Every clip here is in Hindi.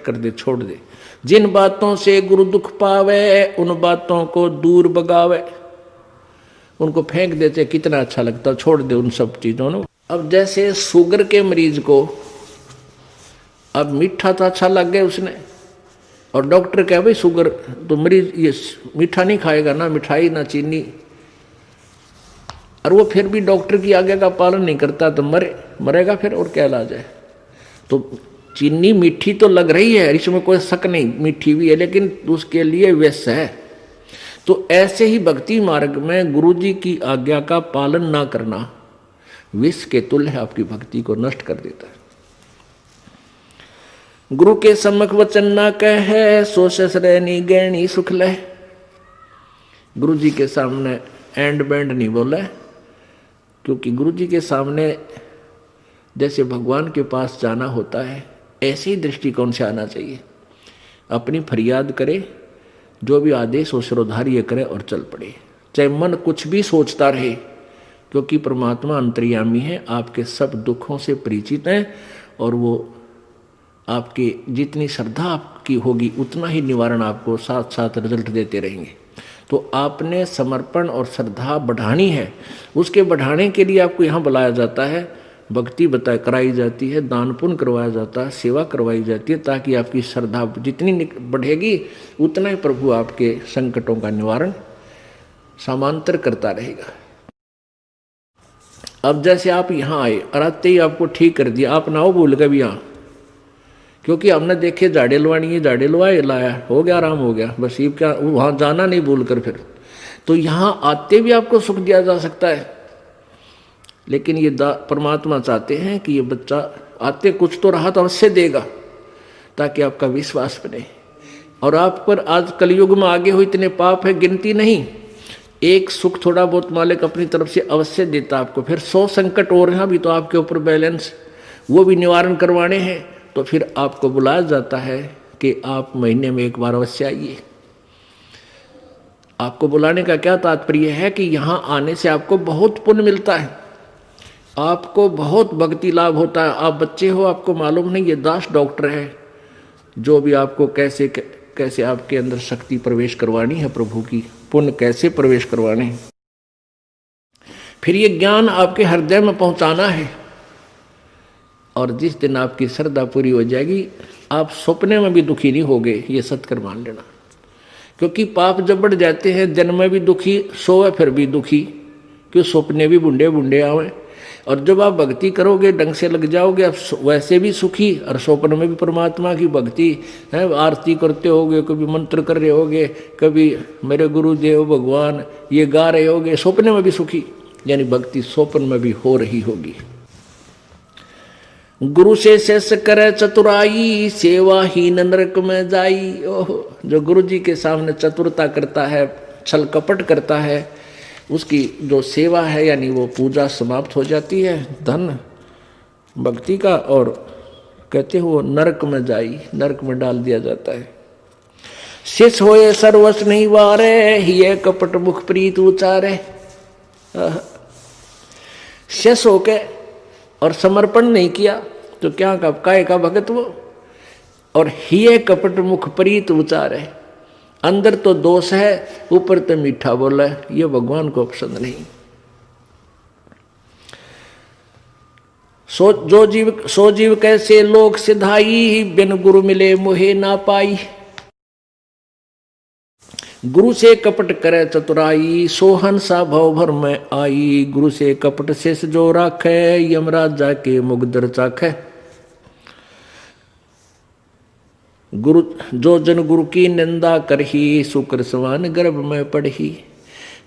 कर दे, छोड़ दे। जिन बातों से गुरु दुख पावे उन बातों को दूर भगावे। उनको फेंक देते, कितना अच्छा लगता, छोड़ दे उन सब चीजों को। अब जैसे शुगर के मरीज को अब मीठा तो अच्छा लग गया उसने, और डॉक्टर कहे भाई शुगर तो मरीज ये मीठा नहीं खाएगा, ना मिठाई ना चीनी, और वो फिर भी डॉक्टर की आज्ञा का पालन नहीं करता तो मरेगा फिर, और क्या इलाज है। तो चीनी मीठी तो लग रही है, इसमें कोई शक नहीं, मीठी भी है, लेकिन उसके लिए विष है। तो ऐसे ही भक्ति मार्ग में गुरु जी की आज्ञा का पालन ना करना विष के तुल्य है, आपकी भक्ति को नष्ट कर देता है। गुरु के सम्मुख वचन ना कहे सो ससरैनी गैनी सुख ले। गुरु जी के सामने एंड बैंड नहीं बोला, क्योंकि गुरु जी के सामने जैसे भगवान के पास जाना होता है ऐसे ही दृष्टिकोण से आना चाहिए। अपनी फरियाद करे, जो भी आदेश हो सिरोधार्य करे और चल पड़े, चाहे मन कुछ भी सोचता रहे, क्योंकि परमात्मा अंतर्यामी है, आपके सब दुखों से परिचित है, और वो आपके जितनी श्रद्धा आपकी होगी उतना ही निवारण आपको साथ साथ रिजल्ट देते रहेंगे। तो आपने समर्पण और श्रद्धा बढ़ानी है, उसके बढ़ाने के लिए आपको यहाँ बुलाया जाता है, भक्ति कराई जाती है, दान पुण्य करवाया जाता है, सेवा करवाई जाती है, ताकि आपकी श्रद्धा जितनी बढ़ेगी उतना ही प्रभु आपके संकटों का निवारण समांतर करता रहेगा। अब जैसे आप यहाँ आए और आते ही आपको ठीक कर दिया, आप ना हो भूल गए भी यहाँ, क्योंकि हमने देखे झाड़े लवानी है, झाड़े लवाए लाया, हो गया, आराम हो गया, बस ये क्या वहाँ जाना नहीं भूल कर फिर। तो यहाँ आते भी आपको सुख दिया जा सकता है, लेकिन ये परमात्मा चाहते हैं कि ये बच्चा आते कुछ तो राहत अवश्य देगा, ताकि आपका विश्वास बने। और आप पर आज कलयुग में आगे हो इतने पाप है, गिनती नहीं। एक सुख थोड़ा बहुत मालिक अपनी तरफ से अवश्य देता आपको, फिर 100 संकट और हैं अभी तो आपके ऊपर बैलेंस, वो भी निवारण करवाने हैं। तो फिर आपको बुलाया जाता है कि आप महीने में एक बार अवश्य आइए। आपको बुलाने का क्या तात्पर्य है कि यहाँ आने से आपको बहुत पुण्य मिलता है, आपको बहुत भक्ति लाभ होता है। आप बच्चे हो, आपको मालूम नहीं, ये दास डॉक्टर है जो भी आपको कैसे कैसे आपके अंदर शक्ति प्रवेश करवानी है, प्रभु की पुण्य कैसे प्रवेश करवाने हैं, फिर ये ज्ञान आपके हृदय में पहुंचाना है। और जिस दिन आपकी श्रद्धा पूरी हो जाएगी, आप सपने में भी दुखी नहीं होगे, ये सत्कर मान लेना। क्योंकि पाप जब बढ़ जाते हैं, दिन में भी दुखी, सोए फिर भी दुखी, क्यों सपने भी बुंडे बुंडे आवे। और जब आप भक्ति करोगे, ढंग से लग जाओगे, आप वैसे भी सुखी, और स्वप्न में भी परमात्मा की भक्ति है, आरती करते होगे, कभी मंत्र कर रहे होगे, कभी मेरे गुरुदेव भगवान ये गा रहे होगे, स्वप्न में भी सुखी, यानी भक्ति स्वप्न में भी हो रही होगी। गुरु से शेष करे चतुराई सेवा ही नरक में जाई। ओह, जो गुरु जी के सामने चतुरता करता है, छल कपट करता है, उसकी जो सेवा है यानी वो पूजा समाप्त हो जाती है, धन भक्ति का, और कहते हो वो नरक में जाई, नरक में डाल दिया जाता है। शिष होए सर्वस नहीं वारे, हिये कपट मुख प्रीत उचारे। शेष होके और समर्पण नहीं किया तो क्या काय का भगत वो, और हिये कपट मुख प्रीत उचारे। अंदर तो दोष है, ऊपर तो मीठा बोला है, ये भगवान को पसंद नहीं। सो जीव कैसे लोक सिधाई, बिन गुरु मिले मोहे ना पाई। गुरु से कपट करे चतुराई, सोहन सा भव भर में आई। गुरु से कपट शेष जो राखे, यमराज जाके मुगदर चाखे। गुरु जो जन गुरु की निंदा करही, शुक्र सवान गर्भ में पढ़ही।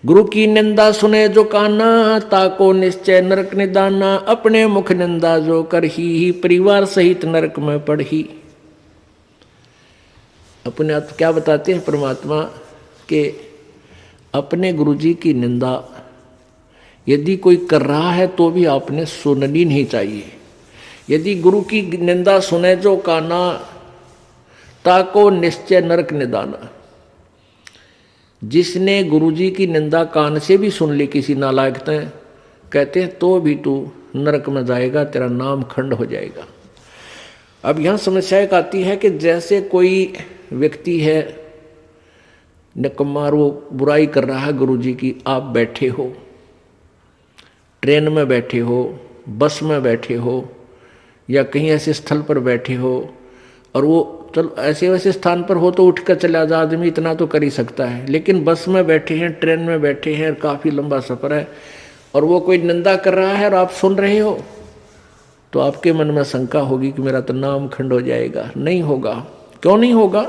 गुरु की निंदा सुने जो काना, ताको निश्चय नरक निदाना। अपने मुख निंदा जो करही, परिवार सहित नरक में पढ़ही। अपने आप क्या बताते हैं परमात्मा के, अपने गुरुजी की निंदा यदि कोई कर रहा है तो भी आपने सुननी नहीं चाहिए। यदि गुरु की निंदा सुने जो काना, ताको निश्चय नरक निदाना। जिसने गुरुजी की निंदा कान से भी सुन ली किसी नालायक ने, कहते हैं तो भी तू नरक में जाएगा, तेरा नाम खंड हो जाएगा। अब यहाँ समस्या एक आती है कि जैसे कोई व्यक्ति है निकम्मा, वो बुराई कर रहा है गुरुजी की, आप बैठे हो, ट्रेन में बैठे हो, बस में बैठे हो, या कहीं ऐसे स्थल पर बैठे हो, और वो चलो ऐसे वैसे स्थान पर हो तो उठ कर चला जा, आदमी इतना तो कर ही सकता है, लेकिन बस में बैठे हैं, ट्रेन में बैठे हैं, काफ़ी लंबा सफ़र है, और वो कोई निंदा कर रहा है और आप सुन रहे हो, तो आपके मन में शंका होगी कि मेरा तो नाम खंड हो जाएगा। नहीं होगा। क्यों नहीं होगा?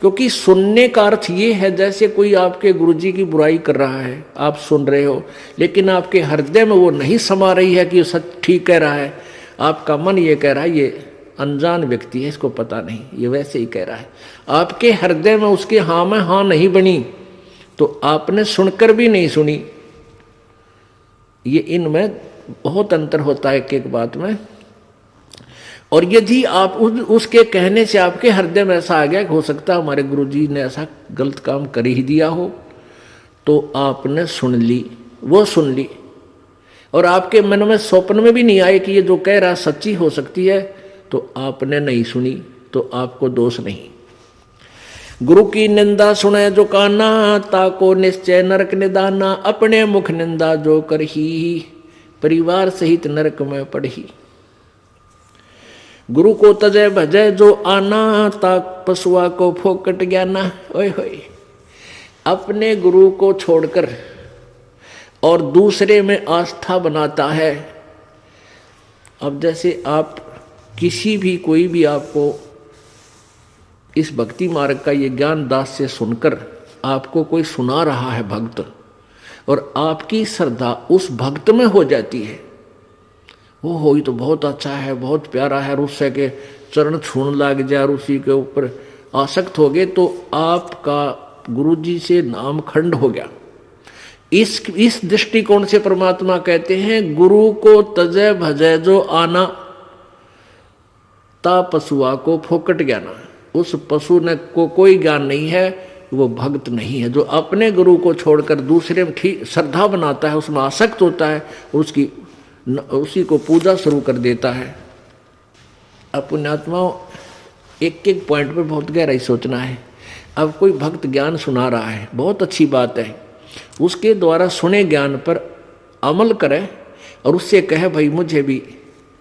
क्योंकि सुनने का अर्थ ये है जैसे कोई आपके गुरुजी की बुराई कर रहा है, आप सुन रहे हो, लेकिन आपके हृदय में वो नहीं समा रही है कि ये सच ठीक कह रहा है। आपका मन ये कह रहा है ये अनजान व्यक्ति है, इसको पता नहीं, ये वैसे ही कह रहा है। आपके हृदय में उसके हाँ में हाँ नहीं बनी, तो आपने सुनकर भी नहीं सुनी। ये इनमें बहुत अंतर होता है एक एक बात में। और यदि आप उसके कहने से आपके हृदय में ऐसा आ गया कि हो सकता है हमारे गुरुजी ने ऐसा गलत काम कर ही दिया हो, तो आपने सुन ली, वो सुन ली, और आपके मन में स्वप्न में भी नहीं आए कि ये जो कह रहा सच्ची हो सकती है, तो आपने नहीं सुनी, तो आपको दोष नहीं। गुरु की निंदा सुने जो काना, ताको निश्चय नरक निदाना, अपने मुख निंदा जो करही, परिवार सहित नरक में पढ़ी। गुरु को तजय भजय जो आना, ताक पशुआ को फोकट ज्ञाना। ओए होए, अपने गुरु को छोड़कर और दूसरे में आस्था बनाता है। अब जैसे आप किसी भी कोई भी आपको इस भक्ति मार्ग का ये ज्ञान दास से सुनकर आपको कोई सुना रहा है भक्त, और आपकी श्रद्धा उस भक्त में हो जाती है, वो हो तो बहुत अच्छा है, बहुत प्यारा है, उससे के चरण छूने लग जाए, उसी के ऊपर आसक्त हो गए, तो आपका गुरुजी से नाम खंड हो गया। इस दृष्टिकोण से परमात्मा कहते हैं गुरु को तजय भजय जो आना, ता पशुआ को फोकट ज्ञाना। उस पशु ने को कोई ज्ञान नहीं है, वो भक्त नहीं है। जो अपने गुरु को छोड़कर दूसरे में ठीक श्रद्धा बनाता है, उसमें आसक्त होता है, उसी को पूजा शुरू कर देता है। अब पुण्यात्माओं, एक एक पॉइंट पे बहुत गहराई सोचना है। अब कोई भक्त ज्ञान सुना रहा है, बहुत अच्छी बात है, उसके द्वारा सुने ज्ञान पर अमल करे और उससे कहे भाई मुझे भी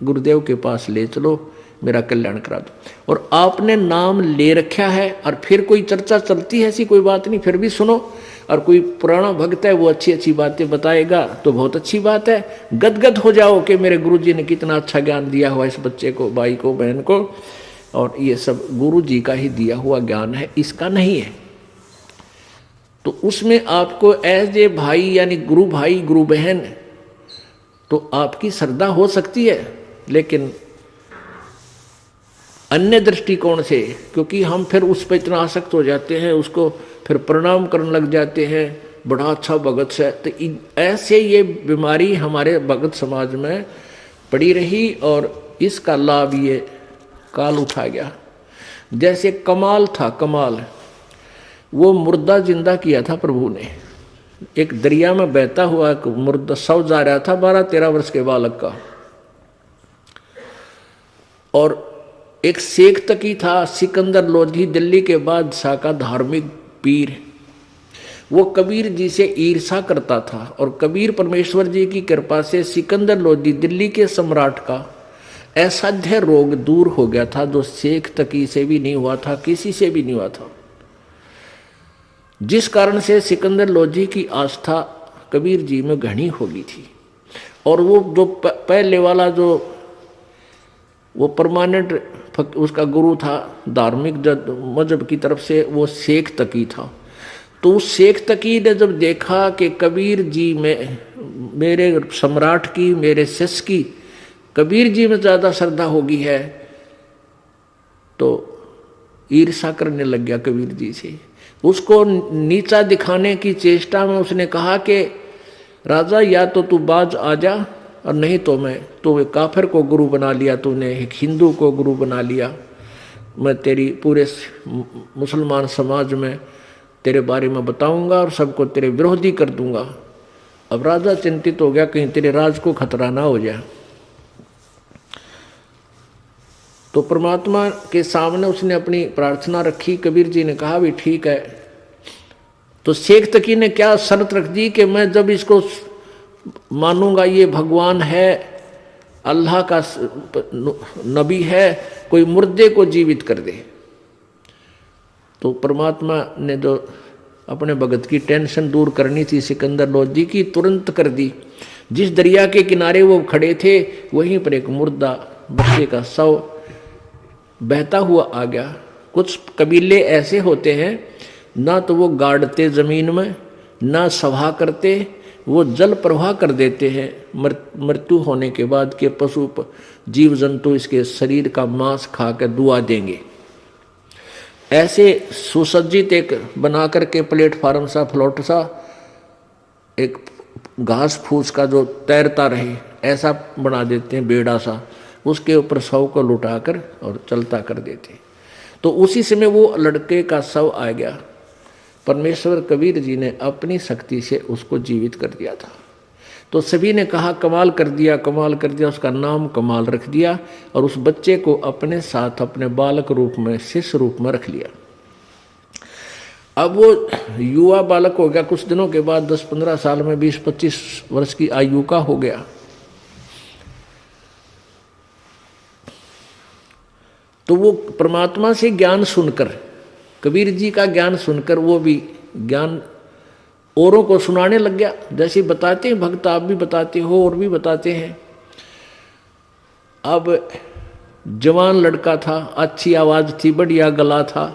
गुरुदेव के पास ले चलो, मेरा कल्याण करा दो। और आपने नाम ले रखा है और फिर कोई चर्चा चलती है, ऐसी कोई बात नहीं, फिर भी सुनो। और कोई पुराना भक्त है वो अच्छी अच्छी बातें बताएगा तो बहुत अच्छी बात है, गदगद हो जाओ कि मेरे गुरुजी ने कितना अच्छा ज्ञान दिया हुआ इस बच्चे को, भाई को, बहन को, और ये सब गुरुजी का ही दिया हुआ ज्ञान है, इसका नहीं है। तो उसमें आपको एज ए भाई यानी गुरु भाई गुरु बहन तो आपकी श्रद्धा हो सकती है, लेकिन अन्य दृष्टिकोण से, क्योंकि हम फिर उस पर इतना आसक्त हो जाते हैं, उसको फिर प्रणाम करने लग जाते हैं, बड़ा अच्छा भगत है, तो ऐसे ये बीमारी हमारे भगत समाज में पड़ी रही और इसका लाभ ये काल उठा गया। जैसे कमाल था, कमाल वो मुर्दा जिंदा किया था प्रभु ने। एक दरिया में बहता हुआ मुर्दा शव जा रहा था 12-13 वर्ष के बालक का, और एक शेख तकी था सिकंदर लोधी, दिल्ली के बादशाह का धार्मिक पीर। वो कबीर जी से ईर्षा करता था और कबीर परमेश्वर जी की कृपा से सिकंदर लोधी दिल्ली के सम्राट का असाध्य रोग दूर हो गया था, जो शेख तकी से भी नहीं हुआ था, किसी से भी नहीं हुआ था, जिस कारण से सिकंदर लोधी की आस्था कबीर जी में घनी हो गई थी। और वो जो पहले वाला जो वो परमानेंट उसका गुरु था धार्मिक मजहब की तरफ से, वो शेख तकी था। तो उस शेख तकी ने जब देखा कि कबीर जी में, मेरे सम्राट की, मेरे शिष्य की कबीर जी में ज़्यादा श्रद्धा होगी है, तो ईर्षा करने लग गया कबीर जी से। उसको नीचा दिखाने की चेष्टा में उसने कहा कि राजा या तो तू बाज आ जा, और नहीं तो मैं, तो वे काफिर को गुरु बना लिया तूने, एक हिंदू को गुरु बना लिया, मैं तेरी पूरे मुसलमान समाज में तेरे बारे में बताऊंगा और सबको तेरे विरोधी कर दूंगा। अब राजा चिंतित हो गया कहीं तेरे राज को खतरा ना हो जाए। तो परमात्मा के सामने उसने अपनी प्रार्थना रखी। कबीर जी ने कहा भी ठीक है। तो शेख तकी ने क्या शर्त रख दी कि मैं जब इसको मानूंगा ये भगवान है, अल्लाह का नबी है, कोई मुर्दे को जीवित कर दे। तो परमात्मा ने जो अपने भगत की टेंशन दूर करनी थी सिकंदर लोधी की, तुरंत कर दी। जिस दरिया के किनारे वो खड़े थे वहीं पर एक मुर्दा बच्चे का शव बहता हुआ आ गया। कुछ कबीले ऐसे होते हैं, ना तो वो गाड़ते जमीन में, ना सभा करते, वो जल प्रवाह कर देते हैं। मृत्यु होने के बाद के पशु जीव जंतु इसके शरीर का मांस खा कर दुआ देंगे। ऐसे सुसज्जित एक बना करके प्लेटफार्म सा, फ्लोट सा, एक घास फूस का जो तैरता रहे ऐसा बना देते हैं, बेड़ा सा, उसके ऊपर शव को लुटाकर और चलता कर देते। तो उसी समय वो लड़के का शव आ गया। परमेश्वर कबीर जी ने अपनी शक्ति से उसको जीवित कर दिया था। तो सभी ने कहा कमाल कर दिया, कमाल कर दिया। उसका नाम कमाल रख दिया और उस बच्चे को अपने साथ अपने बालक रूप में, शिष्य रूप में रख लिया। अब वो युवा बालक हो गया। कुछ दिनों के बाद 10-15 साल में 20-25 वर्ष की आयु का हो गया। तो वो परमात्मा से ज्ञान सुनकर, कबीर जी का ज्ञान सुनकर वो भी ज्ञान औरों को सुनाने लग गया। जैसे बताते हैं भक्त, आप भी बताते हो और भी बताते हैं। अब जवान लड़का था, अच्छी आवाज थी, बढ़िया गला था,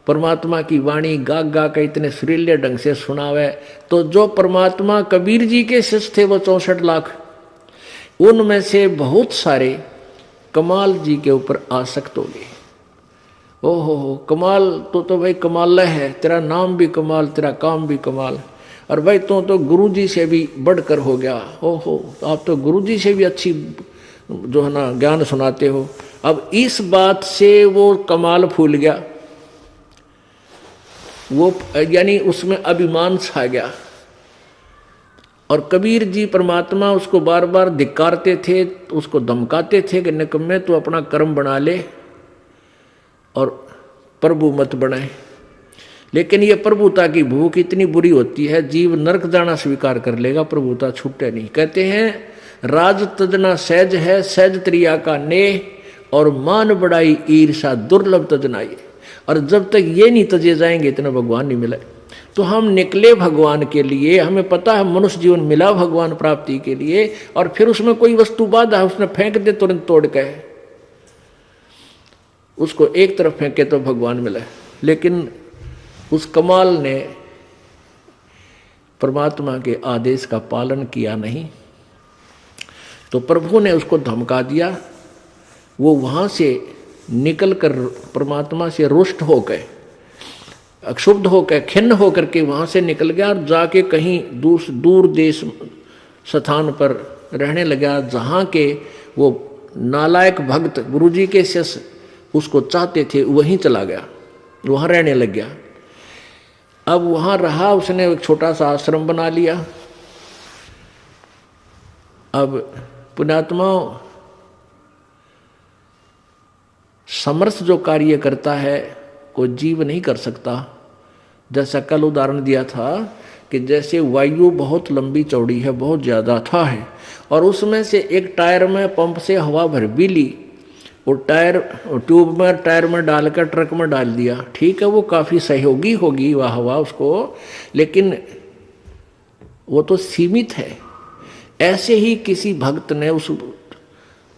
परमात्मा की वाणी गा गा के इतने सुरीले ढंग से सुनावे। तो जो परमात्मा कबीर जी के शिष्य थे वो 64 लाख, उनमें से बहुत सारे कमाल जी के ऊपर आसक्त हो गए। ओहो कमाल तो भाई कमाल है, तेरा नाम भी कमाल, तेरा काम भी कमाल, और भाई तो गुरु जी से भी बढ़कर हो गया। ओहो आप तो गुरु जी से भी अच्छी जो है ना ज्ञान सुनाते हो। अब इस बात से वो कमाल फूल गया, वो यानी उसमें अभिमान छा गया। और कबीर जी परमात्मा उसको बार बार धिक्कारते थे, उसको धमकाते थे कि निकम्मे तू अपना कर्म बना ले और प्रभु मत बनाए। लेकिन ये प्रभुता की भूख इतनी बुरी होती है, जीव नरक जाना स्वीकार कर लेगा, प्रभुता छूटे नहीं। कहते हैं राज तजना सहज है, सहज त्रिया का नेह, और मान बढ़ाई ईर्षा दुर्लभ तजनाई। और जब तक ये नहीं तजे जाएंगे इतना भगवान नहीं मिला। तो हम निकले भगवान के लिए, हमें पता है मनुष्य जीवन मिला भगवान प्राप्ति के लिए, और फिर उसमें कोई वस्तु बाधा है उसने फेंक दे तुरंत तोड़ के, उसको एक तरफ फेंके तो भगवान मिला। लेकिन उस कमाल ने परमात्मा के आदेश का पालन किया नहीं, तो प्रभु ने उसको धमका दिया। वो वहां से निकलकर परमात्मा से रुष्ट होकर, अक्षुब्ध होकर, खिन्न होकर के वहां से निकल गया और जाके कहीं दूर देश स्थान पर रहने लगा, जहां के वो नालायक भक्त गुरुजी के शिष्य उसको चाहते थे, वहीं चला गया, वहां रहने लग गया। अब वहां रहा, उसने एक छोटा सा आश्रम बना लिया। अब पुण्यात्मा समर्थ जो कार्य करता है कोई जीव नहीं कर सकता। जैसा कल उदाहरण दिया था कि जैसे वायु बहुत लंबी चौड़ी है, बहुत ज़्यादा था है, और उसमें से एक टायर में पंप से हवा भर भी ली, वो टायर ट्यूब में टायर में डालकर ट्रक में डाल दिया, ठीक है वो काफ़ी सहयोगी होगी वह हवा उसको, लेकिन वो तो सीमित है। ऐसे ही किसी भक्त ने, उस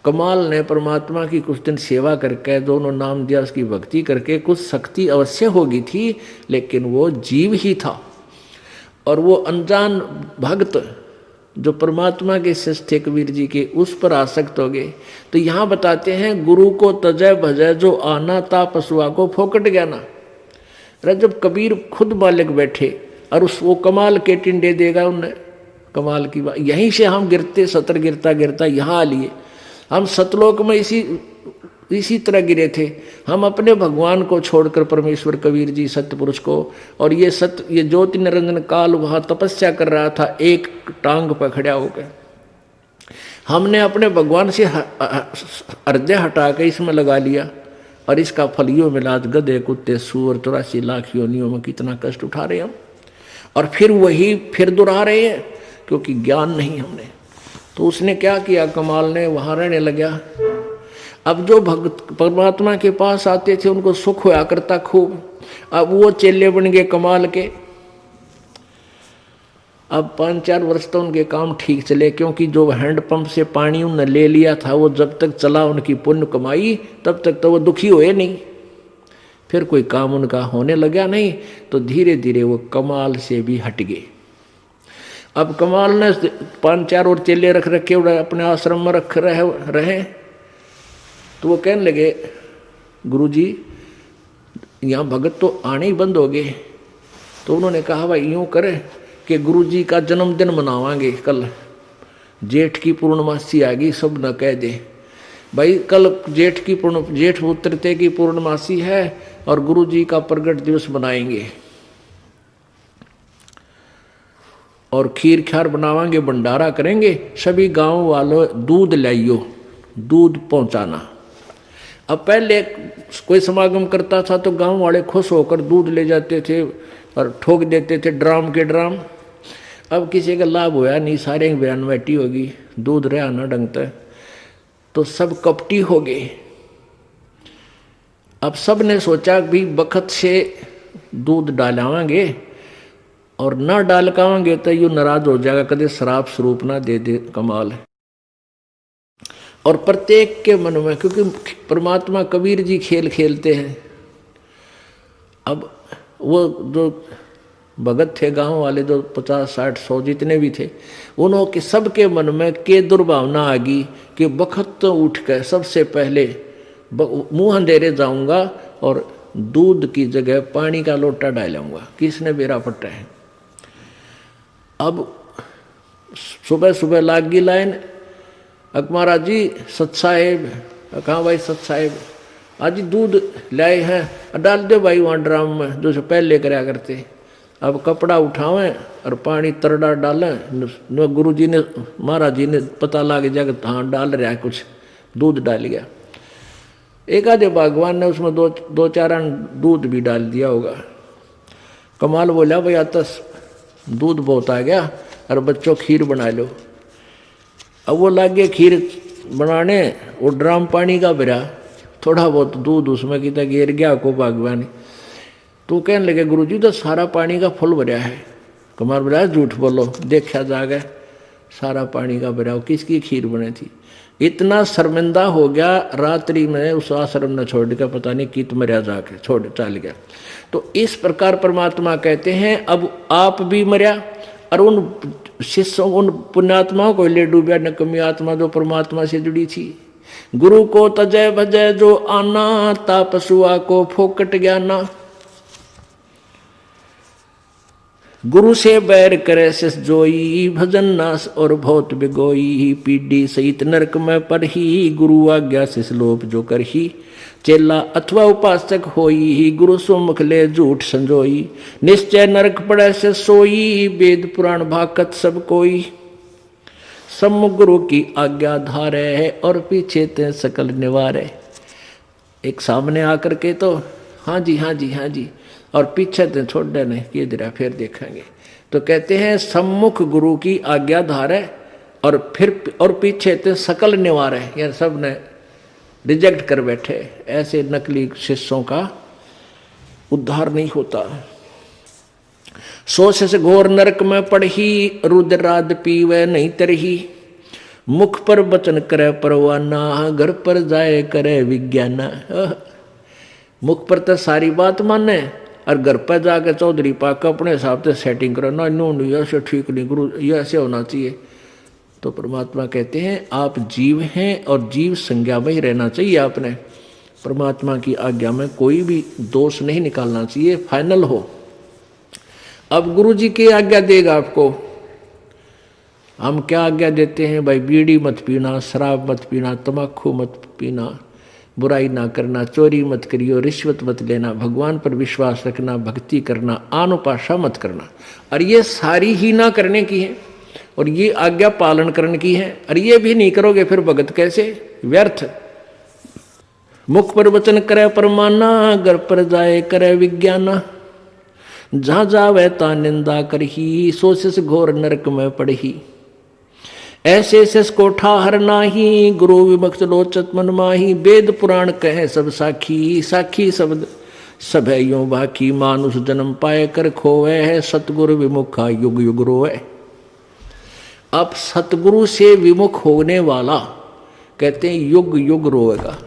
कमाल ने परमात्मा की कुछ दिन सेवा करके, दोनों नाम दिया, उसकी भक्ति करके कुछ शक्ति अवश्य होगी थी, लेकिन वो जीव ही था। और वो अनजान भक्त जो परमात्मा के शिष्य थे कबीर जी के, उस पर आसक्त हो गए। तो यहाँ बताते हैं गुरु को तजय भजय जो आना ता पशुआ को फोकट गया ना। अरे जब कबीर खुद मालिक बैठे और उस वो कमाल के टिंडे देगा उन्हें, कमाल की बात। यहीं से हम गिरते, सतर गिरता गिरता यहाँ आ लिए। हम सतलोक में इसी तरह गिरे थे। हम अपने भगवान को छोड़कर परमेश्वर कबीर जी सत्य पुरुष को, और ये ज्योति निरंजन काल वहाँ तपस्या कर रहा था एक टांग पर खड़ा होकर। हमने अपने भगवान से हृदय हटा के इसमें लगा लिया और इसका फल यूं मिला। आज गधे कुत्ते सूअर 83 लाख योनियों में कितना कष्ट उठा रहे हम, और फिर वही फिर दोहरा रहे हैं क्योंकि ज्ञान नहीं हमने। तो उसने क्या किया, कमाल ने वहां रहने लगा। अब जो भक्त परमात्मा के पास आते थे उनको सुख होया करता खूब। अब वो चेले बन गए कमाल के। अब 5-4 वर्ष तो उनके काम ठीक चले, क्योंकि जो हैंडपंप से पानी उन्होंने ले लिया था वो जब तक चला उनकी पुण्य कमाई तब तक तो वो दुखी हुए नहीं। फिर कोई काम उनका होने लगा नहीं तो धीरे धीरे वो कमाल से भी हट गए। अब कमाल ने 5-4 और चेले रख रखे अपने आश्रम में रख रहे तो वो कहने लगे, गुरुजी यहाँ भगत तो आने ही बंद हो गए। तो उन्होंने कहा भाई यूँ करे कि गुरुजी का जन्मदिन मनावांगे कल, जेठ की पूर्णमासी आ गई, सब न कह दे भाई कल जेठ उतरते की पूर्णमासी है और गुरुजी का प्रगट दिवस मनाएंगे और खीर ख्यार बनावांगे, भंडारा करेंगे, सभी गांव वालों दूध लाइयो, दूध पहुंचाना। अब पहले कोई समागम करता था तो गांव वाले खुश होकर दूध ले जाते थे और ठोक देते थे ड्राम के ड्राम। अब किसी का लाभ होया नहीं, सारे बयानवटी होगी, दूध रहा ना ढंगता, तो सब कपटी हो गए। अब सब ने सोचा भी बखत से दूध डालावांगे और ना डाल कावांगे तो यू नाराज हो जाएगा, कदे शराब स्वरूप ना दे दे। कमाल है। और प्रत्येक के मन में, क्योंकि परमात्मा कबीर जी खेल खेलते हैं। अब वो जो भगत थे गांव वाले, जो 50-60-100 जितने भी थे, उन्होंने सबके मन में के दुर्भावना आ गई कि बखत तो उठ कर सबसे पहले मुंह अंधेरे जाऊंगा और दूध की जगह पानी का लोटा डालूंगा, किसने बेरा पट्टा है। अब सुबह सुबह लाग गई लाइन, महाराज जी सत साहेब, कहाँ भाई सत साहेब, आज दूध लाए हैं, डाल दो भाई वहाँ ड्राम में जो पहले कराया करते। अब कपड़ा उठावें और पानी तरड़ा डालें, गुरु जी ने महाराज जी ने पता लग जाएगा हाँ डाल रहा है कुछ, दूध डाल गया। एक आधे भगवान ने उसमें दो चार दूध भी डाल दिया होगा। कमाल बोला भाई आता दूध बहुत आ गया और बच्चों खीर बना लो। अब वो लग गए खीर बनाने, वो ड्राम पानी का भरा, थोड़ा बहुत दूध उसमें कितना गिर गया को भगवान। तो कहने लगे गुरुजी तो सारा पानी का फुल भरा है। कमाल बोला झूठ बोलो, देखा जाएगा सारा पानी का भरा हो, किसकी खीर बनी थी। इतना शर्मिंदा हो गया, रात्रि में उस आश्रम ने छोड़ दिया, पता नहीं कित मरिया जाके छोड़ चल गया। तो इस प्रकार परमात्मा कहते हैं अब आप भी मरिया और उन शिष्यों उन पुण्यात्माओं को ले डूबा, नकमी आत्मा जो परमात्मा से जुड़ी थी। गुरु को तजय भजय जो आना, तापसुआ को फोकट ज्ञाना। गुरु से बैर करे शिष जोई, भजन नास और बहुत बिगोई। पीढ़ी सहित नरक में परही, गुरु आज्ञा शिष लोप जो करही। चेला अथवा उपासक होई, गुरु सुमुख ले झूठ संजोई। निश्चय नरक पड़े से सोई, वेद पुराण भाकत सब कोई। सम्मुख गुरु की आज्ञा धारे, और पीछे ते सकल निवारे। एक सामने आकर के तो हाँ जी हाँ जी हाँ जी, और पीछे ते छोड़ देने कि जरा फिर देखेंगे। तो कहते हैं सम्मुख गुरु की आज्ञा धारे और फिर और पीछे ते सकल निवारे, यार सब ने रिजेक्ट कर बैठे। ऐसे नकली शिष्यों का उद्धार नहीं होता। सोच से घोर नरक में पड़ही, रुद्राद पीवे नहीं तरही। मुख पर वचन करे परवाना, घर पर जाए करे विज्ञाना। मुख पर तो सारी बात माने और घर पर जाकर चौधरी पाक अपने हिसाब से सेटिंग करो ना, नो ऐसे ठीक नहीं गुरु, ये ऐसे होना चाहिए। तो परमात्मा कहते हैं आप जीव हैं और जीव संज्ञा में ही रहना चाहिए। आपने परमात्मा की आज्ञा में कोई भी दोष नहीं निकालना चाहिए, फाइनल हो। अब गुरु जी की आज्ञा देगा आपको। हम क्या आज्ञा देते हैं भाई, बीड़ी मत पीना, शराब मत पीना, तम्बाकू मत पीना, बुराई ना करना, चोरी मत करियो, रिश्वत मत लेना, भगवान पर विश्वास रखना, भक्ति करना, आनुपाशा मत करना। और ये सारी ही ना करने की है। और ये आज्ञा पालन करने की है। और ये भी नहीं करोगे फिर भगत कैसे, व्यर्थ। मुख पर वचन करे परमाना, घर पर जाए करे विज्ञाना। जहां जावे ता निंदा करही, सोच घोर नरक में पड़ही। ऐसे शेष को ठाहर नाही, गुरु विमुक्त लोचत मन माही। वेद पुराण कहे सब साखी, साखी शब्द सब है यूं बाकी। मानुष जन्म पाए कर खोवे है, सतगुरु विमुखा युग युग रोवे। अब सतगुरु से विमुख होने वाला कहते हैं युग युग रोएगा।